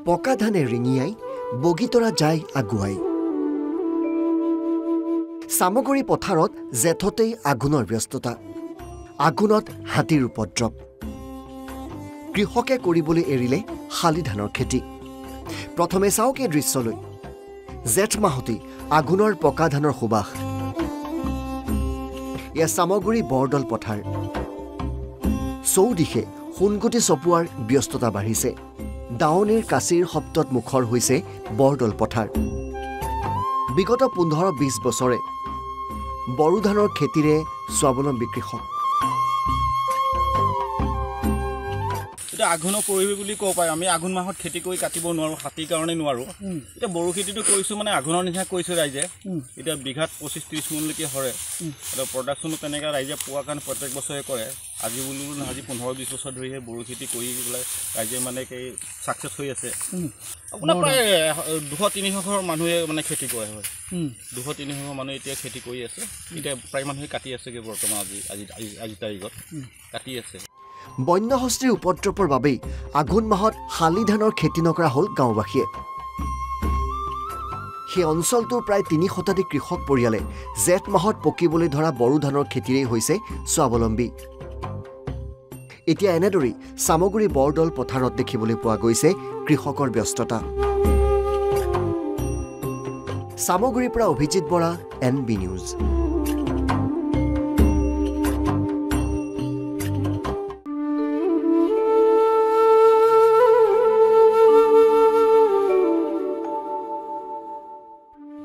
পকা ধানে ৰিঙিয়াই বগীতৰা যায় আগুৱাই সামগুৰি পথাৰত জেঠতেই আগুনৰ ব্যস্ততা আগুনত হাতীৰ উপদ্ৰৱ কৃষকে কৰিবলৈ এৰিলে শালি ধানৰ খেতি প্ৰথমে চাওক এই দৃশ্যলৈ জেঠ মাহতি আগুনৰ পকা ধানৰ সুবাস ইয়া সামগুৰি বৰদল পথাৰ চৌদিশে সোণগুটি চপোৱাৰ ব্যস্ততা বাঢ়িছে দাৱনীৰ কাচিৰ শব্দত মুখৰ হৈছে বৰদল পথাৰ বিগত 15-20 বছৰে বড়ো ধানৰ খেতিৰে স্বাৱলম্বী কৃষক এটা আঘোণৰ পৰিবি বুলি কব পাই আমি আঘোণ মাহত খেতি কৰি কাটিব নোৱাৰো হাতীৰ কাৰণে নোৱাৰো এটা বড়ো খেতিটো কৰিছো মানে আঘোণৰ নিচিনা কৰিছো ৰাইজে এটা বিঘাত 25-30 মোনলৈকে হৰে এটা প্ৰডাকচন তেনেকা ৰাইজে পোৱা কাৰণে প্ৰত্যেক বছৰে কৰে আজি বুলু আজি 15-20 বছৰ ধৰি বড়ো খেতি কৰি পেলাই ৰাইজে মানে কি সাকসেস হৈ আছে আপোনাৰ প্ৰায় 200-300 ঘৰ মানুহে মানে খেতি কৰে হয় 200-300 ঘৰ মানুহে এতিয়া খেতি কৰি আছে এতিয়া প্ৰায় মানুহে কাটি আছে কি বৰ্তমান আজি তাৰিখত কাটি আছে বন্যহস্তীৰ উপদ্ৰৱৰ বাবেই আঘোণ মাহত শালি ধানৰ খেতি নকৰা হ'ল গাঁওবাসীয়ে সেই অঞ্চলটোৰ প্ৰায় 3 শতাধিক কৃষক পৰিয়ালে জেঠ মাহত পকিবলৈ ধৰা বড়ো ধানৰ খেতিৰেই হৈছে স্বাৱলম্বী এতিয়া এনেদৰেই সামগুৰি বৰদল পথাৰত দেখিবলৈ পোৱা গৈছে কৃষকৰ ব্যস্ততা সামগুৰিৰ পৰা অভিজিত বৰা NB নিউজ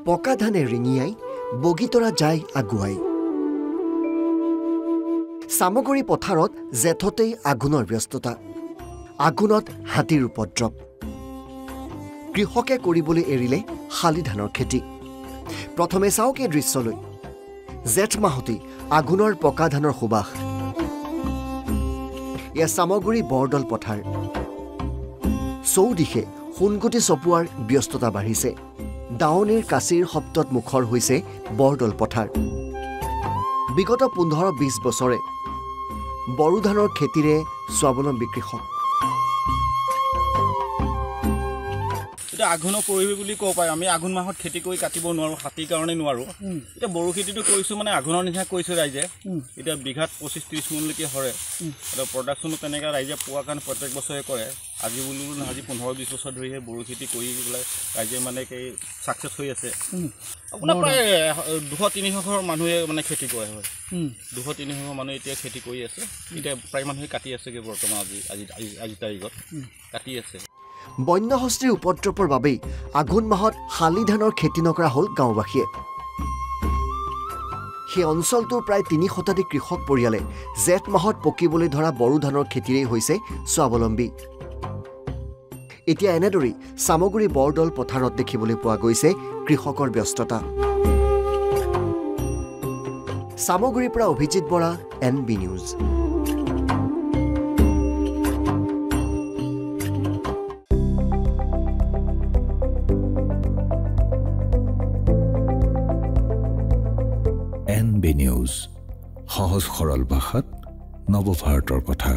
পকা ধানে ৰিঙিয়াই বগীতৰা যায় আগুৱাই সামগুৰি পথাৰত জেঠতেই আগুনৰ ব্যস্ততা আগুনত হাতীৰ উপদ্ৰৱ কৃষকে কৰিবলৈ এৰিলে শালি ধানৰ খেতি প্ৰথমে চাওক এই দৃশ্যলৈ জেঠ মাহতি আগুনৰ পকা ধানৰ সুবাস ইয়া সামগুৰি বৰদল পথাৰ চৌদিশে সোণগুটি চপোৱাৰ ব্যস্ততা বাঢ়িছে দাৱনীৰ কাচিৰ শব্দত মুখৰ হৈছে বৰদল পথাৰ বিগত 15-20 বছৰে বড়ো ধানৰ খেতিৰে স্বাৱলম্বী কৃষক এটা আঘোণৰ পৰিবি বুলি কব পাই আমি আঘোণ মাহত খেতি কৰি কাটিব নোৱাৰো হাতীৰ কাৰণে নোৱাৰো এটা বড়ো খেতিটো কৰিছো মানে আঘোণৰ নিচিনা কৰিছো ৰাইজে এটা বিঘাত 25-30 মোনলৈকে হৰে এটা প্ৰডাকচন তেনেকা ৰাইজে পোৱা কাৰণে প্ৰত্যেক বছৰে কৰে আজি বুলু আজি 15-20 বছৰ ধৰি বড়ো খেতি কৰি পেলাই ৰাইজে মানে কি সাকসেস হৈ আছে আপোনাৰ প্ৰায় 200-300 ঘৰ মানুহে মানে খেতি কৰে হয় 200-300 ঘৰ মানুহে এতিয়া খেতি কৰি আছে এতিয়া প্ৰায় মানুহে কাটি আছে কি বৰ্তমান আজি তাৰিখত কাটি আছে বন্যহস্তীৰ উপদ্ৰৱৰ বাবেই আঘোণ মাহত শালি ধানৰ খেতি নকৰা হ'ল গাঁওবাসীয়ে সেই অঞ্চলটোৰ প্ৰায় 3 শতাধিক কৃষক পৰিয়ালে জেঠ মাহত পকিবলৈ ধৰা বড়ো ধানৰ খেতিৰেই হৈছে স্বাৱলম্বী এতিয়া এনেদৰেই সামগুৰি বৰদল পথাৰত দেখিবলৈ পোৱা গৈছে কৃষকৰ ব্যস্ততা সামগুৰিৰ পৰা Abhijit Bora NB news NB news সহজ সৰল ভাষাত নৱভাৰতৰ কথা